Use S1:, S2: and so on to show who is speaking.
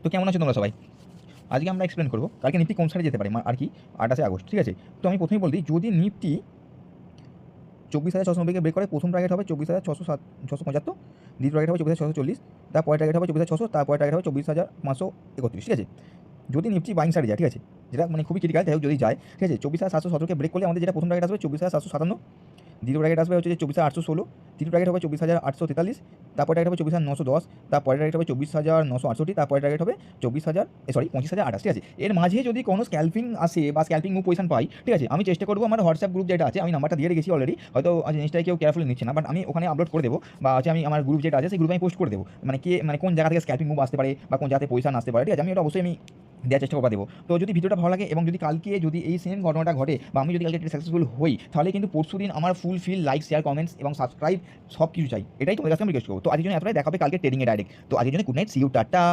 S1: তো কেমন আছো তোমরা সবাই? আজকে আমরা এক্সপ্লেন করবো কালকে নিফটি কোন সাইডে যেতে পারে, আর কি 28 আগস্ট, ঠিক আছে? তো আমি প্রথমেই বলি, যদি নিফটি 24,690কে ব্রেক করে, প্রথম টার্গেট হবে 24,675, দ্বিতীয় টার্গেট হবে 24,640, তারপরে টার্গেট হবে 24,600, তারপরে টার্গেট হবে 24,531, ঠিক আছে? যদি নিফটি বাইং সাইডে যায়, ঠিক আছে, যেটা মানে খুবই ক্রিটিক্যাল, যাই হোক যদি যায়, ঠিক আছে, 24,717কে ব্রেক করলে আমাদের যেটা প্রথম টার্গেট আসবে 24,757, দ্বিতীয় টার্গেট আসবে হচ্ছে যে 24,816, তৃতীয় টার্গেট হবে 24,843, তারপর টার্গেট হবে 24,910, তারপরে টার্গেট হবে 24,968, তারপরে টার্গেট হবে 25,028, ঠিক আছে? এর মাঝে যদি কোনো স্ক্যালপিং আসে বা স্ক্যালপিং মুভ পজিশন পাই, ঠিক আছে, আমি চেষ্টা করবো আমার হোয়াটসঅ্যাপ গ্রুপ যেটা আছে, আমি নাম্বারটা দিয়ে রেখেছি অলরেডি, হয়তো জিনিসটা কেউ কেয়ারফুলি নিচ্ছে না, বাট আমি ওখানে আপলোড করে দেবো, বা হচ্ছে আমি আমার গ্রুপ যেটা আছে সেই গ্রুপে আমি পোস্ট করে দেবো, মানে কে মানে কোন জায়গা থেকে স্ক্যালপিং মুভ আসতে পারে বা কোন জায়গাতে পজিশন আসতে পারে, ঠিক আছে? আমি ওটা অবশ্যই আমি দেওয়ার চেষ্টা করবো দেবো। তো যদি ভিডিওটা ভালো লাগে এবং যদি কালকে যদি এই সেম ঘটনাটা ঘটে বা আমি যদি কালকে সাকসেসফুল হই, তাহলে কিন্তু পরশু দিন আমার ফুলফিল লাইক, শেয়ার, কমেন্টস এবং সাবস্ক্রাইব সব কিছু চাই, এটাই তোমাদের কাছে আমি রিকোয়েস্ট করবো। তো আজকের জন্য এতটাই, দেখা হবে কালকে ট্রেডিংয়ে ডাইরেক্ট। তো আজকের জন্য good night, see you, tata.